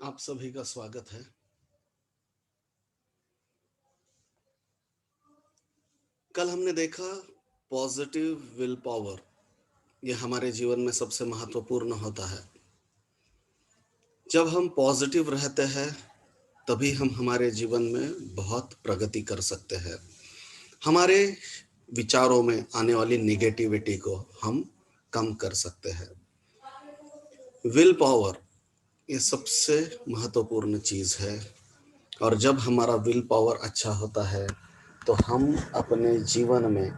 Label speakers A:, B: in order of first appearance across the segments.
A: आप सभी का स्वागत है। कल हमने देखा पॉजिटिव विल पावर। यह हमारे जीवन में सबसे महत्वपूर्ण होता है। जब हम पॉजिटिव रहते हैं तभी हम हमारे जीवन में बहुत प्रगति कर सकते हैं। हमारे विचारों में आने वाली निगेटिविटी को हम कम कर सकते हैं। विल पावर ये सबसे महत्वपूर्ण चीज़ है। और जब हमारा विल पावर अच्छा होता है तो हम अपने जीवन में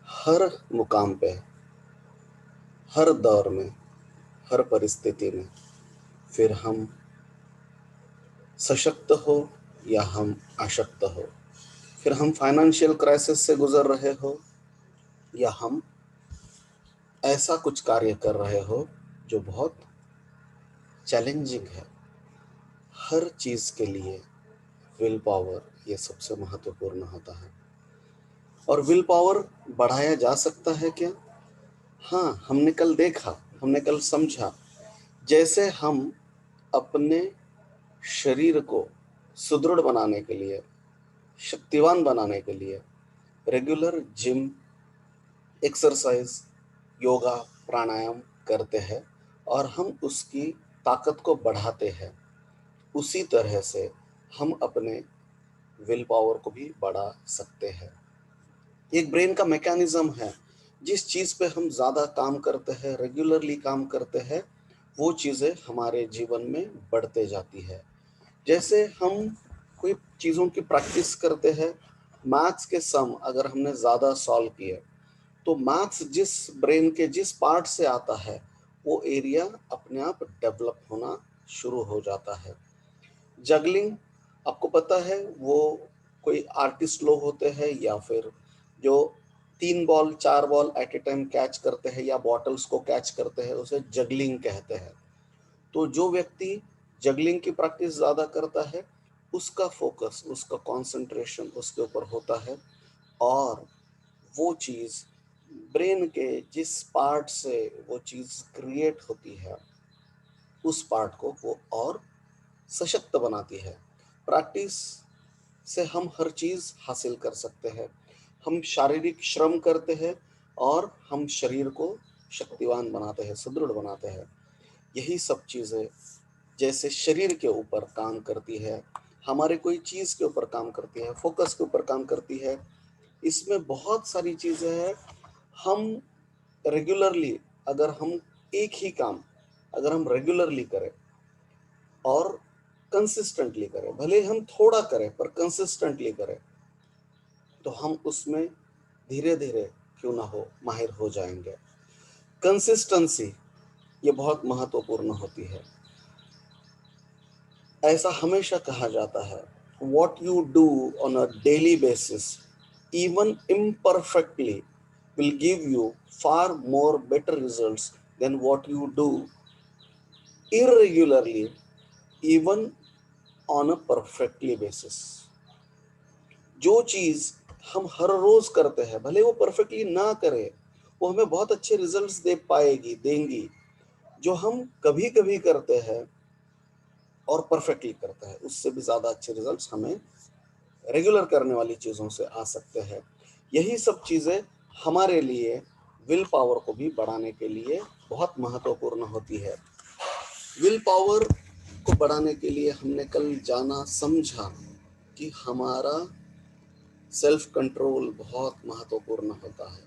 A: हर मुकाम पे, हर दौर में, हर परिस्थिति में, फिर हम सशक्त हो या हम अशक्त हो, फिर हम फाइनेंशियल क्राइसिस से गुजर रहे हो या हम ऐसा कुछ कार्य कर रहे हो जो बहुत चैलेंजिंग है, हर चीज़ के लिए विल पावर ये सबसे महत्वपूर्ण होता है। और विल पावर बढ़ाया जा सकता है क्या? हाँ, हमने कल देखा, हमने कल समझा, जैसे हम अपने शरीर को सुदृढ़ बनाने के लिए, शक्तिवान बनाने के लिए रेगुलर जिम, एक्सरसाइज, योगा, प्राणायाम करते हैं और हम उसकी ताकत को बढ़ाते हैं, उसी तरह से हम अपने विल पावर को भी बढ़ा सकते हैं। एक ब्रेन का मैकेनिज्म है, जिस चीज़ पे हम ज़्यादा काम करते हैं, रेगुलरली काम करते हैं, वो चीज़ें हमारे जीवन में बढ़ते जाती है। जैसे हम कोई चीज़ों की प्रैक्टिस करते हैं, मैथ्स के सम अगर हमने ज़्यादा सॉल्व किए तो मैथ्स जिस ब्रेन के जिस पार्ट से आता है वो एरिया अपने आप डेवलप होना शुरू हो जाता है। जगलिंग, आपको पता है वो कोई आर्टिस्ट लोग होते हैं या फिर जो 3 ball 4 ball at a time catch करते हैं या बॉटल्स को कैच करते हैं, उसे जगलिंग कहते हैं। तो जो व्यक्ति जगलिंग की प्रैक्टिस ज़्यादा करता है उसका फोकस, उसका कंसंट्रेशन उसके ऊपर होता है और वो चीज़ ब्रेन के जिस पार्ट से वो चीज़ क्रिएट होती है उस पार्ट को वो और सशक्त बनाती है। प्रैक्टिस से हम हर चीज़ हासिल कर सकते हैं। हम शारीरिक श्रम करते हैं और हम शरीर को शक्तिवान बनाते हैं, सुदृढ़ बनाते हैं। यही सब चीज़ें जैसे शरीर के ऊपर काम करती है, हमारे कोई चीज़ के ऊपर काम करती है, फोकस के ऊपर काम करती है, इसमें बहुत सारी चीज़ें हैं। हम रेगुलरली, अगर हम एक ही काम अगर हम रेगुलरली करें और कंसिस्टेंटली करें, भले हम थोड़ा करें पर कंसिस्टेंटली करें, तो हम उसमें धीरे धीरे क्यों ना हो माहिर हो जाएंगे। कंसिस्टेंसी ये बहुत महत्वपूर्ण होती है। ऐसा हमेशा कहा जाता है, what you do on a daily basis even imperfectly will give you far more better results than what you do irregularly even on a perfectly basis। जो चीज हम हर रोज करते हैं, भले वो परफेक्टली ना करे, वो हमें बहुत अच्छे रिजल्ट्स दे पाएगी, देंगी। जो हम कभी कभी करते हैं और परफेक्टली करते हैं, उससे भी ज्यादा अच्छे रिजल्ट्स हमें रेगुलर करने वाली चीज़ों से आ सकते हैं। यही सब चीज़ें हमारे लिए विल पावर को भी बढ़ाने के लिए बहुत महत्वपूर्ण होती है। विल पावर को बढ़ाने के लिए हमने कल जाना समझा कि हमारा सेल्फ कंट्रोल बहुत महत्वपूर्ण होता है।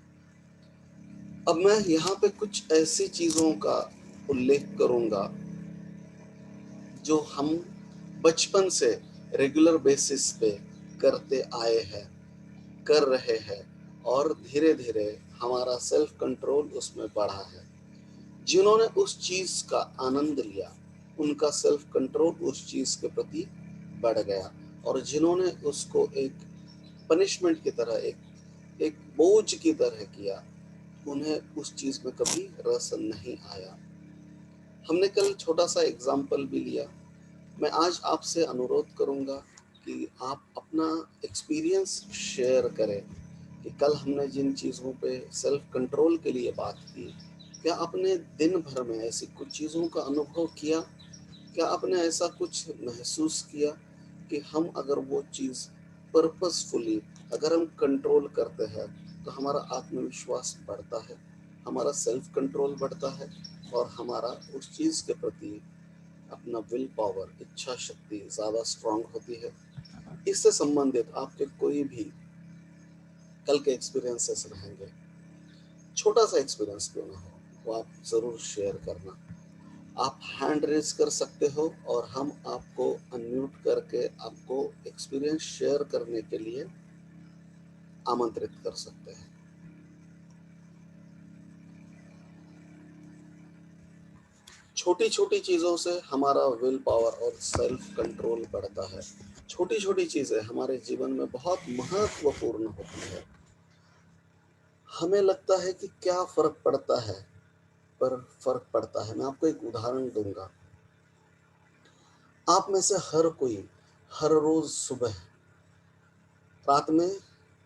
A: अब मैं यहाँ पे कुछ ऐसी चीज़ों का उल्लेख करूँगा जो हम बचपन से रेगुलर बेसिस पे करते आए हैं, कर रहे हैं और धीरे धीरे हमारा सेल्फ कंट्रोल उसमें बढ़ा है। जिन्होंने उस चीज़ का आनंद लिया उनका सेल्फ कंट्रोल उस चीज़ के प्रति बढ़ गया, और जिन्होंने उसको एक पनिशमेंट की तरह, एक एक बोझ की तरह किया, उन्हें उस चीज़ में कभी रस नहीं आया। हमने कल छोटा सा एग्जाम्पल भी लिया। मैं आज आपसे अनुरोध करूंगा कि आप अपना एक्सपीरियंस शेयर करें कि कल हमने जिन चीज़ों पे सेल्फ कंट्रोल के लिए बात की, क्या आपने दिन भर में ऐसी कुछ चीज़ों का अनुभव किया क्या आपने ऐसा कुछ महसूस किया कि हम अगर वो चीज़ पर्पसफुली अगर हम कंट्रोल करते हैं तो हमारा आत्मविश्वास बढ़ता है, हमारा सेल्फ कंट्रोल बढ़ता है और हमारा उस चीज़ के प्रति अपना विल पावर, इच्छा शक्ति ज़्यादा स्ट्रांग होती है। इससे संबंधित आपके कोई भी कल के एक्सपीरियंसेस रहेंगे, छोटा सा एक्सपीरियंस क्यों ना हो, वो आप ज़रूर शेयर करना। आप हैंड रेज कर सकते हो और हम आपको अनम्यूट करके आपको एक्सपीरियंस शेयर करने के लिए आमंत्रित कर सकते हैं। छोटी छोटी चीज़ों से हमारा विल पावर और सेल्फ कंट्रोल बढ़ता है। छोटी छोटी चीज़ें हमारे जीवन में बहुत महत्वपूर्ण होती है। हमें लगता है कि क्या फ़र्क पड़ता है, पर फ़र्क पड़ता है। मैं आपको एक उदाहरण दूंगा। आप में से हर कोई हर रोज़ सुबह रात में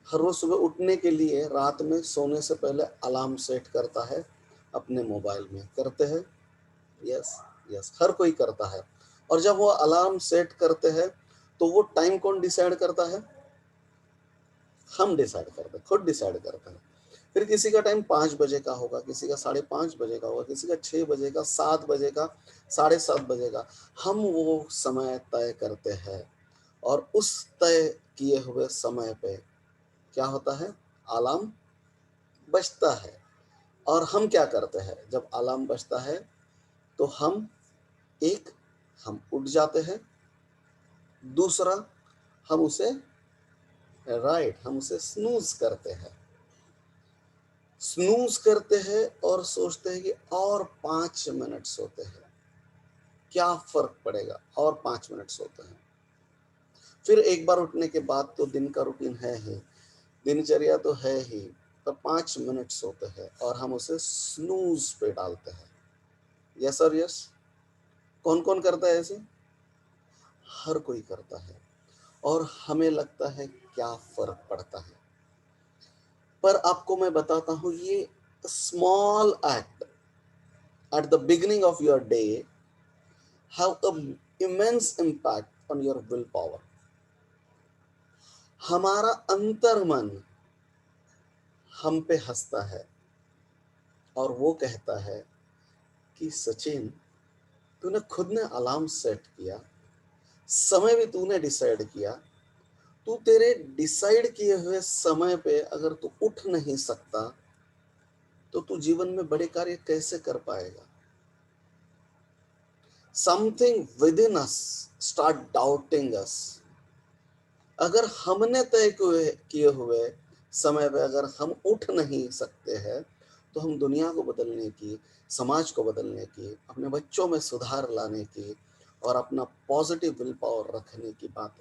A: हर रोज़ सुबह उठने के लिए रात में सोने से पहले अलार्म सेट करता है अपने मोबाइल में। करते हैं? यस, यस, हर कोई करता है। और जब वो अलार्म सेट करते हैं तो वो टाइम कौन डिसाइड करता है? हम डिसाइड करते हैं, खुद डिसाइड करते हैं। फिर किसी का टाइम 5 बजे का होगा, किसी का 5:30 बजे का होगा, किसी का 6 बजे का, 7 बजे का, 7:30 बजे का। हम वो समय तय करते हैं और उस तय किए हुए समय पे क्या होता है? अलार्म बजता है। और हम क्या करते हैं जब अलार्म बजता है? तो एक हम उठ जाते हैं, दूसरा हम उसे हम उसे स्नूज करते हैं। स्नूज करते हैं और सोचते हैं कि और 5 मिनट सोते हैं, क्या फर्क पड़ेगा, और 5 मिनट सोते हैं। फिर एक बार उठने के बाद तो दिन का रूटीन है ही, दिनचर्या तो है ही, तो 5 मिनट सोते हैं और हम उसे स्नूज पे डालते हैं। यस और यस। कौन कौन करता है ऐसे? हर कोई करता है। और हमें लगता है क्या फर्क पड़ता है, पर आपको मैं बताता हूं ये small act at the beginning of your day have an immense impact on your willpower. हमारा अंतर्मन हम पे हंसता है और वो कहता है कि सचिन, तूने खुद ने अलार्म सेट किया, समय भी तूने डिसाइड किया, तू तेरे डिसाइड किए हुए समय पे अगर तू उठ नहीं सकता तो तू जीवन में बड़े कार्य कैसे कर पाएगा? Something within us start doubting us. अगर हमने तय किए हुए समय पे अगर हम उठ नहीं सकते हैं तो हम दुनिया को बदलने की, समाज को बदलने की, अपने बच्चों में सुधार लाने की और अपना पॉजिटिव विल पावर रखने की बात,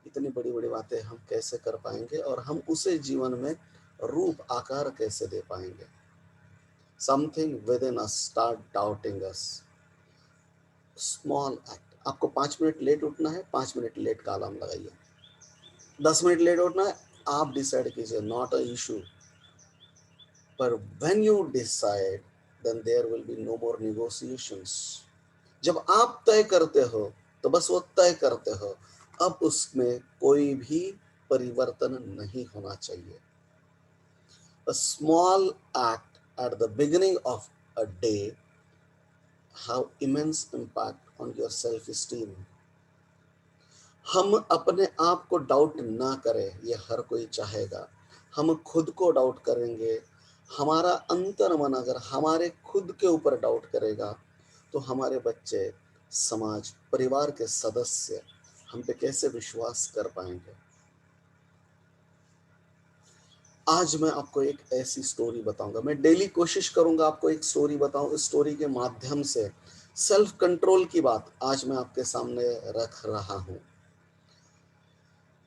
A: इतनी बड़ी बड़ी बातें हम कैसे कर पाएंगे और हम उसे जीवन में रूप आकार कैसे दे पाएंगे? Something within us start doubting अस। Small act. आपको 5 मिनट लेट उठना है, 5 मिनट लेट का अलार्म लगाइए। 10 मिनट लेट उठना है, आप डिसाइड कीजिए, नॉट अ इशू। पर when you decide then there will be no more negotiations. जब आप तय करते हो तो बस वो तय करते हो, अब उसमें कोई भी परिवर्तन नहीं होना चाहिए। A small act at the beginning of a day have immense impact on your self esteem. हम अपने आप को डाउट ना करें, ये हर कोई चाहेगा। हम खुद को डाउट करेंगे, हमारा अंतर मन अगर हमारे खुद के ऊपर डाउट करेगा तो हमारे बच्चे, समाज, परिवार के सदस्य हम पे कैसे विश्वास कर पाएंगे? आज मैं आपको एक ऐसी स्टोरी बताऊंगा। मैं डेली कोशिश करूंगा आपको एक स्टोरी बताऊं। इस स्टोरी के माध्यम से सेल्फ कंट्रोल की बात आज मैं आपके सामने रख रहा हूं।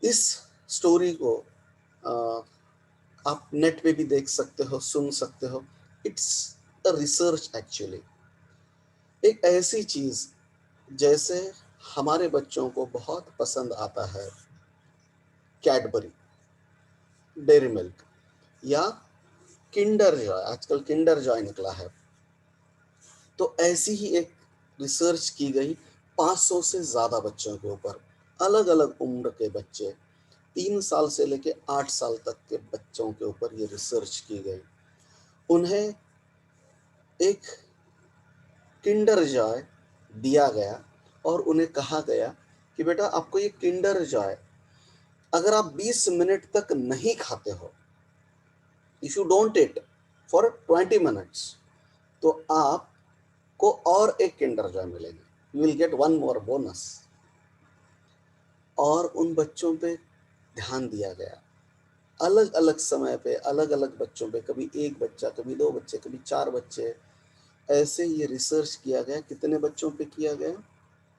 A: इस स्टोरी को आप नेट पे भी देख सकते हो, सुन सकते हो। It's a research actually. एक ऐसी चीज जैसे हमारे बच्चों को बहुत पसंद आता है कैडबरी, डेयरी मिल्क या किंडर जॉय। आजकल किंडर जॉय निकला है। तो ऐसी ही एक रिसर्च की गई 500 से ज़्यादा बच्चों के ऊपर, अलग अलग उम्र के बच्चे, 3 साल से लेके 8 साल तक के बच्चों के ऊपर ये रिसर्च की गई। उन्हें एक किंडर जॉय दिया गया और उन्हें कहा गया कि बेटा आपको ये किंडर जॉय अगर आप 20 मिनट तक नहीं खाते हो, if you don't it for 20 minutes, तो आपको और एक किंडर जॉय मिलेगी, you will get one more bonus. और उन बच्चों पे ध्यान दिया गया, अलग अलग समय पे अलग अलग बच्चों पे, कभी एक बच्चा, कभी 2 बच्चे, कभी 4 बच्चे, ऐसे ये रिसर्च किया गया। कितने बच्चों पे किया गया?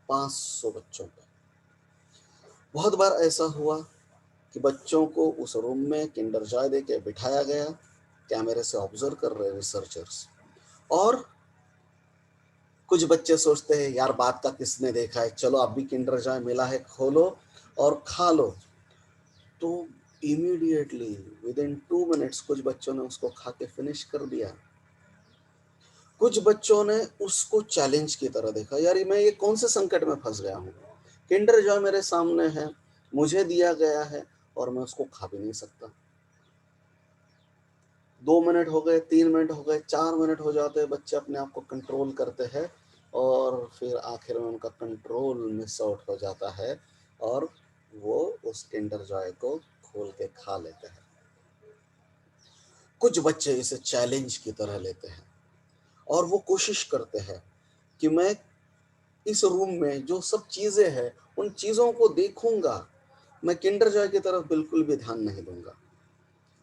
A: 500 बच्चों पे। बहुत बार ऐसा हुआ कि बच्चों को उस रूम में किंडर जॉय दे के बिठाया गया, कैमरे से ऑब्जर्व कर रहे रिसर्चर्स, और कुछ बच्चे सोचते हैं यार बात का किसने देखा है, चलो अब भी किंडर जॉय मिला है, खोलो और खा लो। तो इमीडिएटली विद इन 2 मिनट्स कुछ बच्चों ने उसको खा के फिनिश कर दिया। कुछ बच्चों ने उसको चैलेंज की तरह देखा, यार मैं ये कौन से संकट में फंस गया हूँ, किंडर जॉय मेरे सामने है, मुझे दिया गया है और मैं उसको खा भी नहीं सकता। 2 मिनट हो गए, 3 मिनट हो गए, 4 मिनट हो जाते हैं, बच्चे अपने आप को कंट्रोल करते हैं और फिर आखिर में उनका कंट्रोल मिस आउट हो जाता है और वो उस किंडर जॉय को खोल के खा लेते हैं। कुछ बच्चे इसे चैलेंज की तरह लेते हैं और वो कोशिश करते हैं कि मैं इस रूम में जो सब चीजें हैं उन चीजों को देखूंगा, मैं किंडर जॉय की तरफ बिल्कुल भी ध्यान नहीं दूंगा,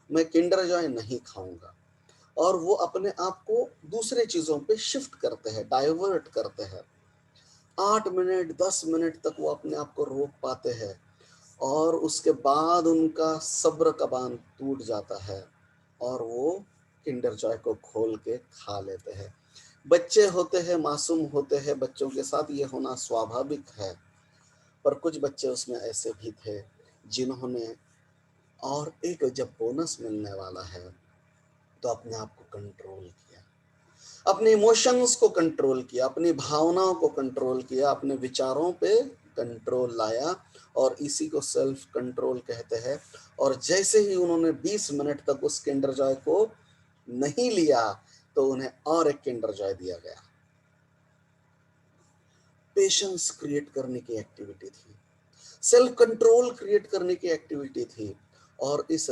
A: मैं किंडर जॉय नहीं खाऊंगा। और वो अपने आप को दूसरे चीजों पे शिफ्ट करते हैं, डाइवर्ट करते हैं। 8 मिनट 10 मिनट तक वो अपने आप को रोक पाते हैं और उसके बाद उनका सब्र का बांध टूट जाता है और वो किंडर जॉय को खोल के खा लेते हैं। बच्चे होते हैं, मासूम होते हैं, बच्चों के साथ ये होना स्वाभाविक है। पर कुछ बच्चे उसमें ऐसे भी थे जिन्होंने, और एक जब बोनस मिलने वाला है तो अपने आप को कंट्रोल किया, अपने इमोशंस को कंट्रोल किया, अपनी भावनाओं को कंट्रोल किया, अपने विचारों पे कंट्रोल लाया, और इसी को सेल्फ कंट्रोल कहते हैं। और जैसे ही उन्होंने 20 मिनट तक उस किंडर जॉय को नहीं लिया तो उन्हें और एक किंडर जॉय दिया गया। पेशेंस क्रिएट करने की एक्टिविटी थी, सेल्फ कंट्रोल क्रिएट करने की एक्टिविटी थी। और इस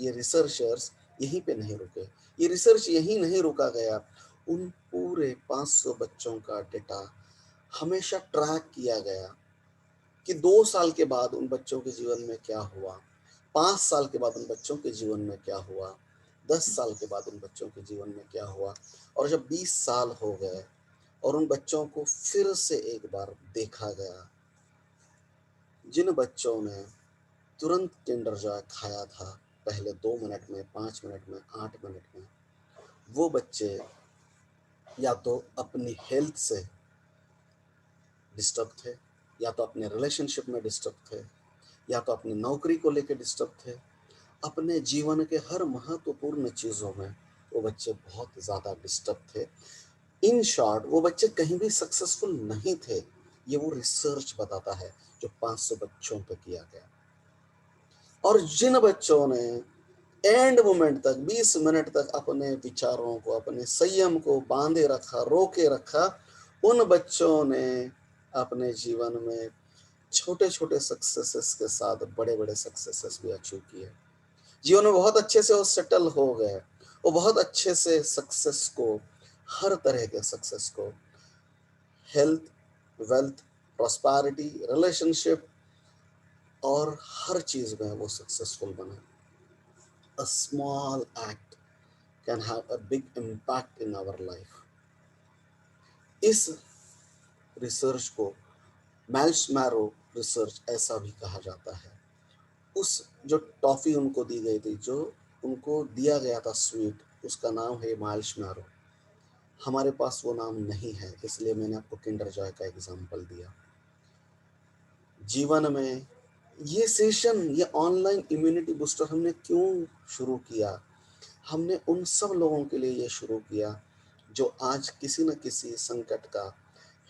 A: रिसर्चर्स यहीं पे नहीं रुके, ये रिसर्च यहीं नहीं रुका गया। उन पूरे 500 बच्चों का डेटा हमेशा ट्रैक किया गया कि 2 साल के बाद उन बच्चों के जीवन में क्या हुआ, 5 साल के बाद उन बच्चों के जीवन में क्या हुआ, 10 साल के बाद उन बच्चों के जीवन में क्या हुआ। और जब 20 साल हो गए और उन बच्चों को फिर से एक बार देखा गया, जिन बच्चों ने तुरंत किंडर जॉय खाया था, पहले 2 मिनट में, 5 मिनट में, 8 मिनट में, वो बच्चे या तो अपनी हेल्थ से डिस्टर्ब थे, या तो अपने रिलेशनशिप में डिस्टर्ब थे, या तो अपनी नौकरी को लेकर डिस्टर्ब थे, अपने जीवन के हर महत्वपूर्ण चीज़ों में वो बच्चे बहुत ज़्यादा डिस्टर्ब थे। इन शॉर्ट वो बच्चे कहीं भी सक्सेसफुल नहीं थे, ये वो रिसर्च बताता है जो 500 बच्चों पे किया गया। और जिन बच्चों ने एंड मोमेंट तक 20 मिनट तक अपने विचारों को, अपने संयम को बांधे रखा, रोके रखा, उन बच्चों ने अपने जीवन में छोटे छोटे सक्सेसेस के साथ बड़े बड़े सक्सेसेस भी अचीव किए। जीवन में बहुत अच्छे से वो सेटल हो गए, वो बहुत अच्छे से सक्सेस को, हर तरह के सक्सेस को, हेल्थ, वेल्थ, प्रॉस्पेरिटी, रिलेशनशिप और हर चीज में वो सक्सेसफुल बने। A small act can have a big impact in our life. इस रिसर्च को मैल्शमैरो रिसर्च ऐसा भी कहा जाता है। उस जो टॉफी उनको दी गई थी, जो उनको दिया गया था स्वीट, उसका नाम है मार्शमैलो। हमारे पास वो नाम नहीं है, इसलिए मैंने आपको किंडर जॉय का एग्जांपल दिया। जीवन में ये सेशन, ये ऑनलाइन इम्यूनिटी बूस्टर हमने क्यों शुरू किया? हमने उन सब लोगों के लिए ये शुरू किया जो आज किसी न किसी संकट का,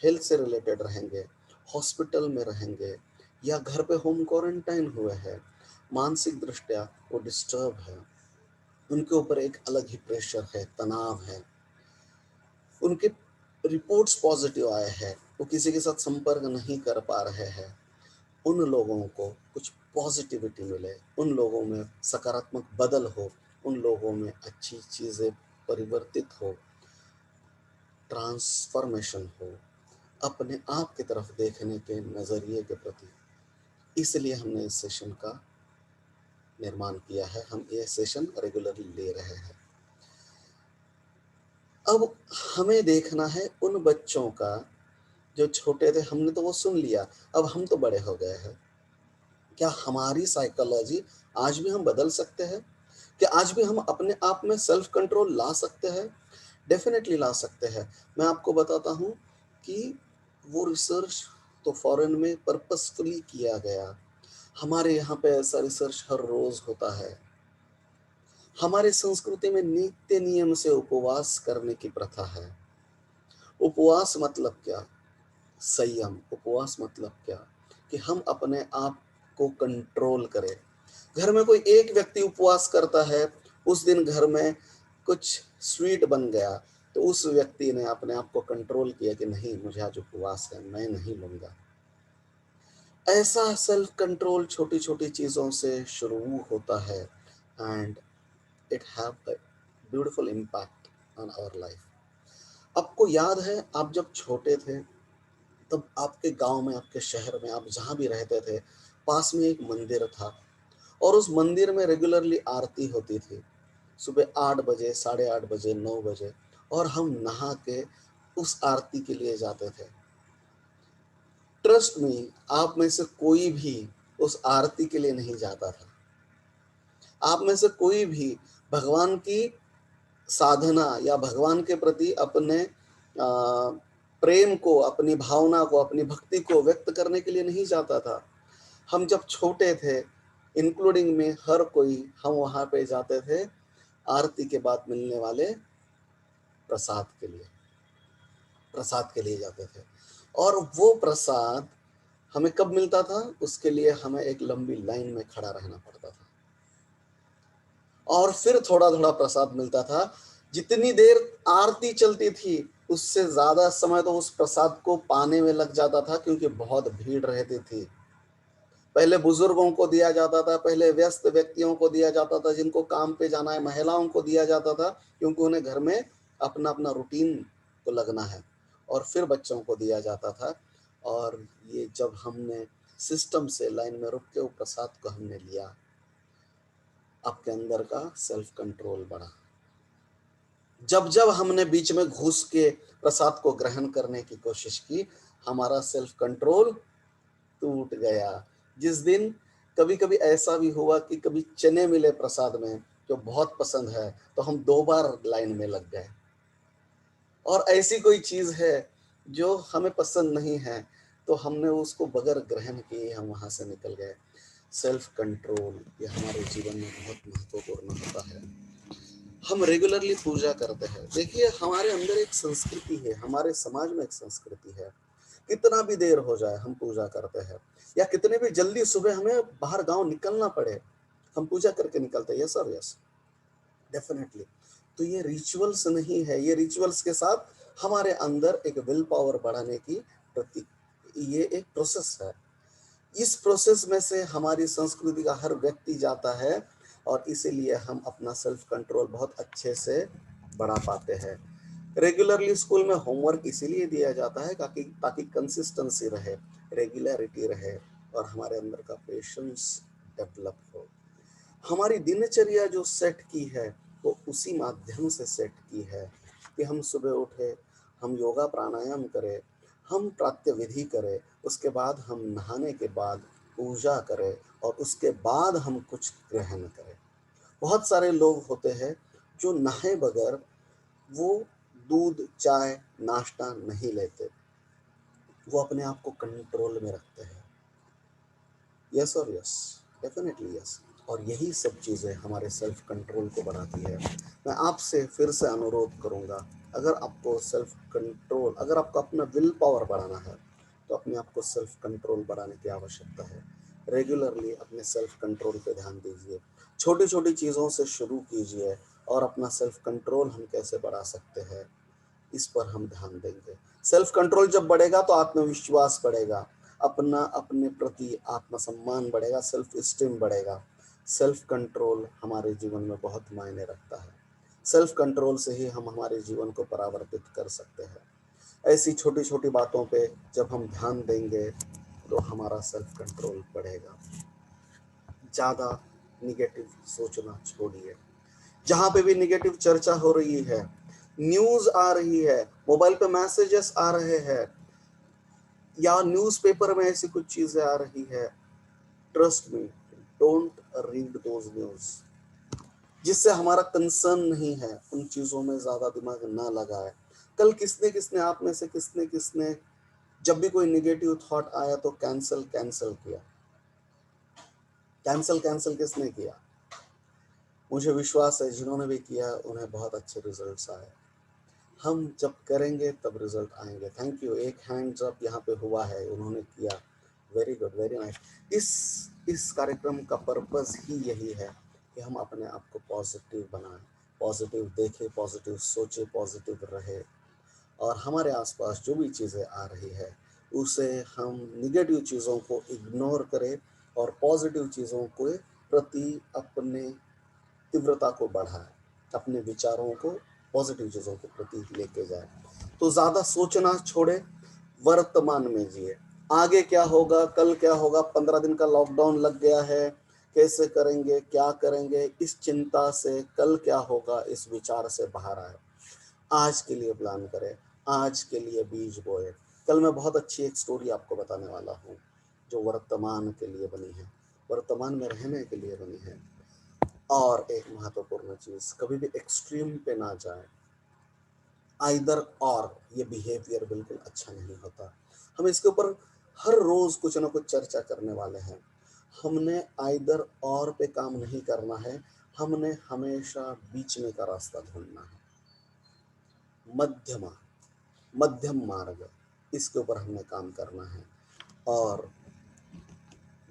A: हेल्थ से रिलेटेड रहेंगे, हॉस्पिटल में रहेंगे, या घर पे होम क्वारंटाइन हुए हैं, मानसिक दृष्टया वो डिस्टर्ब है, उनके ऊपर एक अलग ही प्रेशर है, तनाव है, उनके रिपोर्ट्स पॉजिटिव आए हैं, वो किसी के साथ संपर्क नहीं कर पा रहे हैं, उन लोगों को कुछ पॉजिटिविटी मिले, उन लोगों में सकारात्मक बदल हो, उन लोगों में अच्छी चीज़ें परिवर्तित हो, ट्रांसफॉर्मेशन हो अपने आप की तरफ देखने के नज़रिए के प्रति। इसलिए हमने इस सेशन का निर्माण किया है, हम ये सेशन रेगुलरली ले रहे हैं। अब हमें देखना है उन बच्चों का जो छोटे थे, हमने तो वो सुन लिया, अब हम तो बड़े हो गए हैं। क्या हमारी साइकोलॉजी आज भी हम बदल सकते हैं? क्या आज भी हम अपने आप में सेल्फ कंट्रोल ला सकते हैं? डेफिनेटली ला सकते हैं। मैं आपको बताता हूँ कि वो रिसर्च तो फॉरेन में पर्पसफुली किया गया, हमारे यहाँ पे ऐसा रिसर्च हर रोज होता है। हमारे संस्कृति में नित्य नियम से उपवास करने की प्रथा है। उपवास मतलब क्या? संयम। उपवास मतलब क्या? कि हम अपने आप को कंट्रोल करें। घर में कोई एक व्यक्ति उपवास करता है, उस दिन घर में कुछ स्वीट बन गया, तो उस व्यक्ति ने अपने आप को कंट्रोल किया कि नहीं, मुझे आज उपवास है, मैं नहीं लूंगा। ऐसा सेल्फ कंट्रोल छोटी छोटी चीज़ों से शुरू होता है, and it have a beautiful impact on our life. आपको याद है, आप जब छोटे थे तब आपके गांव में, आपके शहर में, आप जहाँ भी रहते थे, पास में एक मंदिर था, और उस मंदिर में रेगुलरली आरती होती थी, सुबह 8 बजे, 8:30 बजे, 9 बजे, और हम नहा के उस आरती के लिए जाते थे। ट्रस्ट में, आप में से कोई भी उस आरती के लिए नहीं जाता था। आप में से कोई भी भगवान की साधना या भगवान के प्रति अपने प्रेम को, अपनी भावना को, अपनी भक्ति को व्यक्त करने के लिए नहीं जाता था। हम जब छोटे थे, इंक्लूडिंग में हर कोई, हम वहाँ पे जाते थे आरती के बाद मिलने वाले प्रसाद के लिए, प्रसाद के लिए जाते थे। और वो प्रसाद हमें कब मिलता था? उसके लिए हमें एक लंबी लाइन में खड़ा रहना पड़ता था, और फिर थोड़ा थोड़ा प्रसाद मिलता था। जितनी देर आरती चलती थी, उससे ज्यादा समय तो उस प्रसाद को पाने में लग जाता था, क्योंकि बहुत भीड़ रहती थी। पहले बुजुर्गों को दिया जाता था, पहले व्यस्त व्यक्तियों को दिया जाता था, जिनको काम पे जाना है, महिलाओं को दिया जाता था, क्योंकि उन्हें घर में अपना अपना रूटीन को लगना है, और फिर बच्चों को दिया जाता था। और ये जब हमने सिस्टम से लाइन में रुक के वो प्रसाद को हमने लिया, आपके अंदर का सेल्फ कंट्रोल बढ़ा। जब जब हमने बीच में घुस के प्रसाद को ग्रहण करने की कोशिश की, हमारा सेल्फ कंट्रोल टूट गया। जिस दिन कभी कभी ऐसा भी हुआ कि कभी चने मिले प्रसाद में जो बहुत पसंद है, तो हम 2 बार लाइन में लग गए। और ऐसी कोई चीज है जो हमें पसंद नहीं है, तो हमने उसको बगैर ग्रहण किए हम वहां से निकल गए। सेल्फ कंट्रोल ये हमारे जीवन में बहुत महत्वपूर्ण होता है। हम रेगुलरली पूजा करते हैं। देखिए, हमारे अंदर एक संस्कृति है, हमारे समाज में एक संस्कृति है। कितना भी देर हो जाए हम पूजा करते हैं, या कितने भी जल्दी सुबह हमें बाहर गांव निकलना पड़े, हम पूजा करके निकलते हैं। Yes sir, yes, definitely. तो ये रिचुअल्स नहीं है, ये रिचुअल्स के साथ हमारे अंदर एक विल पावर बढ़ाने की प्रति, ये एक प्रोसेस है। इस प्रोसेस में से हमारी संस्कृति का हर व्यक्ति जाता है, और इसीलिए हम अपना सेल्फ कंट्रोल बहुत अच्छे से बढ़ा पाते हैं। रेगुलरली स्कूल में होमवर्क इसीलिए दिया जाता है ताकि ताकि कंसिस्टेंसी रहे, रेगुलरिटी रहे, और हमारे अंदर का पेशेंस डेवलप हो। हमारी दिनचर्या जो सेट की है, वो उसी माध्यम से सेट की है कि हम सुबह उठे, हम योगा प्राणायाम करें, हम प्रातः विधि करें, उसके बाद हम नहाने के बाद पूजा करें, और उसके बाद हम कुछ ग्रहण करें। बहुत सारे लोग होते हैं जो नहाए बगैर वो दूध, चाय, नाश्ता नहीं लेते, वो अपने आप को कंट्रोल में रखते हैं। यस और यस, डेफिनेटली यस। और यही सब चीज़ें हमारे सेल्फ कंट्रोल को बढ़ाती है। मैं आपसे फिर से अनुरोध करूँगा, अगर आपको सेल्फ कंट्रोल, अगर आपको अपना विल पावर बढ़ाना है तो अपने आप को सेल्फ कंट्रोल बढ़ाने की आवश्यकता है। रेगुलरली अपने सेल्फ कंट्रोल पे ध्यान दीजिए, छोटी छोटी चीज़ों से शुरू कीजिए और अपना सेल्फ कंट्रोल हम कैसे बढ़ा सकते हैं इस पर हम ध्यान देंगे। सेल्फ कंट्रोल जब बढ़ेगा तो आत्मविश्वास बढ़ेगा, अपना अपने प्रति आत्मसम्मान बढ़ेगा, सेल्फ स्टीम बढ़ेगा। सेल्फ कंट्रोल हमारे जीवन में बहुत मायने रखता है। सेल्फ कंट्रोल से ही हम हमारे जीवन को परावर्तित कर सकते हैं। ऐसी छोटी छोटी बातों पे जब हम ध्यान देंगे तो हमारा सेल्फ कंट्रोल बढ़ेगा। ज़्यादा निगेटिव सोचना छोड़िए। जहाँ पे भी निगेटिव चर्चा हो रही है, न्यूज़ आ रही है, मोबाइल पे मैसेजेस आ रहे हैं या न्यूज़पेपर में ऐसी कुछ चीज़ें आ रही है, trust me, don't read those news. जिससे हमारा कंसर्न नहीं है, उन चीज़ों में ज़्यादा दिमाग ना लगाए। कल किसने किसने, आप में से किसने किसने जब भी कोई निगेटिव थॉट आया तो कैंसिल कैंसिल किया? कैंसिल कैंसिल किसने किया? मुझे विश्वास है जिन्होंने भी किया उन्हें बहुत अच्छे रिजल्ट्स आए। हम जब करेंगे तब रिजल्ट आएंगे। थैंक यू, एक हैंड्स अप यहाँ पे हुआ है, उन्होंने किया। Very good, very nice. इस कार्यक्रम का पर्पस ही यही है कि हम अपने आप को पॉजिटिव बनाएं, पॉजिटिव देखें, पॉजिटिव सोचें, पॉजिटिव रहे और हमारे आसपास जो भी चीज़ें आ रही है उसे हम निगेटिव चीज़ों को इग्नोर करें और पॉजिटिव चीज़ों के प्रति अपने तीव्रता को बढ़ाए, अपने विचारों को पॉजिटिव चीज़ों के प्रति लेके जाए। तो ज़्यादा सोचना छोड़े, वर्तमान में जिए। आगे क्या होगा, कल क्या होगा, 15 दिन का लॉकडाउन लग गया है, कैसे करेंगे, क्या करेंगे, इस चिंता से कल क्या होगा इस विचार से बाहर आए। आज के लिए प्लान करें, आज के लिए बीज बोए। कल मैं बहुत अच्छी एक स्टोरी आपको बताने वाला हूँ जो वर्तमान के लिए बनी है, वर्तमान में रहने के लिए बनी है। और एक महत्वपूर्ण चीज, कभी भी एक्सट्रीम पे ना जाए। आइदर और ये बिहेवियर बिल्कुल अच्छा नहीं होता। हम इसके ऊपर हर रोज कुछ ना कुछ चर्चा करने वाले हैं। हमने आइदर और पे काम नहीं करना है, हमने हमेशा बीच में का रास्ता ढूंढना है, मध्यमा, मध्यम मार्ग, इसके ऊपर हमने काम करना है। और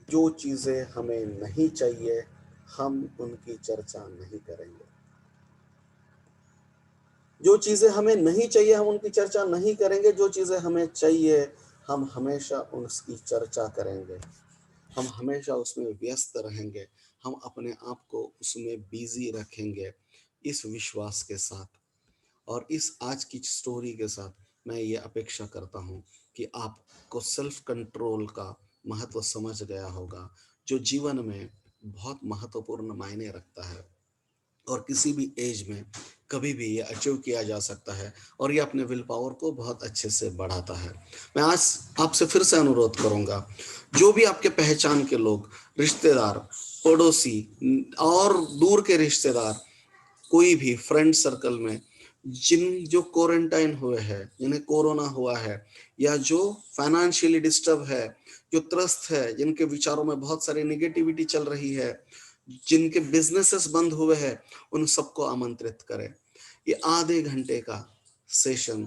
A: जो चीज़ें हमें नहीं चाहिए हम उनकी चर्चा नहीं करेंगे। जो चीज़ें हमें नहीं चाहिए हम उनकी चर्चा नहीं करेंगे, जो चीज़ें हमें चाहिए हम हमेशा उसकी चर्चा करेंगे, हम हमेशा उसमें व्यस्त रहेंगे, हम अपने आप को उसमें बिजी रखेंगे, इस विश्वास के साथ। और इस आज की स्टोरी के साथ मैं ये अपेक्षा करता हूँ कि आपको सेल्फ कंट्रोल का महत्व समझ गया होगा, जो जीवन में बहुत महत्वपूर्ण मायने रखता है और किसी भी एज में कभी भी ये अचीव किया जा सकता है और ये अपने विल पावर को बहुत अच्छे से बढ़ाता है। मैं आज आपसे फिर से अनुरोध करूंगा, जो भी आपके पहचान के लोग, रिश्तेदार, पड़ोसी और दूर के रिश्तेदार, कोई भी फ्रेंड सर्कल में जो क्वारंटाइन हुए हैं, जिन्हें कोरोना हुआ है, या जो फाइनेंशियली डिस्टर्ब है, जो त्रस्त है, जिनके विचारों में बहुत सारी निगेटिविटी चल रही है, जिनके बिजनेसेस बंद हुए हैं, उन सबको आमंत्रित करें। ये आधे घंटे का सेशन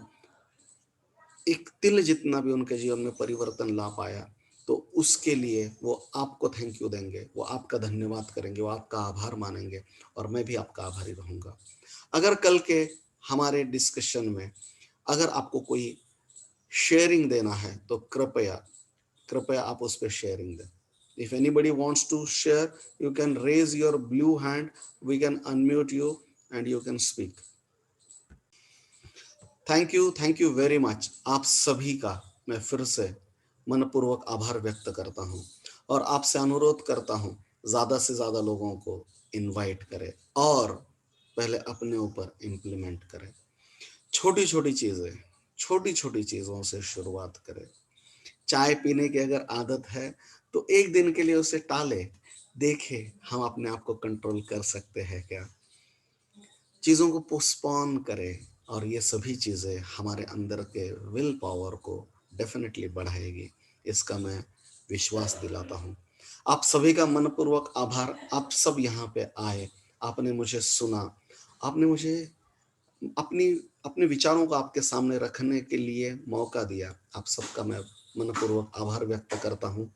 A: एक तिल जितना भी उनके जीवन में परिवर्तन ला पाया तो उसके लिए वो आपको थैंक यू देंगे, वो आपका धन्यवाद करेंगे, वो आपका आभार मानेंगे और मैं भी आपका आभारी रहूंगा। अगर कल के हमारे डिस्कशन में अगर आपको कोई शेयरिंग देना है तो कृपया कृपया आप उस पर शेयरिंग दें। If anybody wants to share, you can raise your blue hand, we can unmute you and you can speak. Thank you very much. आप सभी का मैं फिर से मनपूर्वक आभार व्यक्त करता हूं और आपसे अनुरोध करता हूं ज्यादा से ज्यादा लोगों को इनवाइट करें और पहले अपने ऊपर इम्प्लीमेंट करें। छोटी छोटी चीजें, छोटी छोटी चीजों से शुरुआत करें। चाय पीने की अगर आदत है तो एक दिन के लिए उसे टाले, देखे हम अपने आप को कंट्रोल कर सकते हैं क्या। चीज़ों को पोस्टपोन करें और ये सभी चीज़ें हमारे अंदर के विल पावर को डेफिनेटली बढ़ाएगी, इसका मैं विश्वास दिलाता हूँ। आप सभी का मनपूर्वक आभार। आप सब यहाँ पे आए, आपने मुझे सुना, आपने मुझे अपनी अपने विचारों को आपके सामने रखने के लिए मौका दिया। आप सबका मैं मनपूर्वक आभार व्यक्त करता हूँ।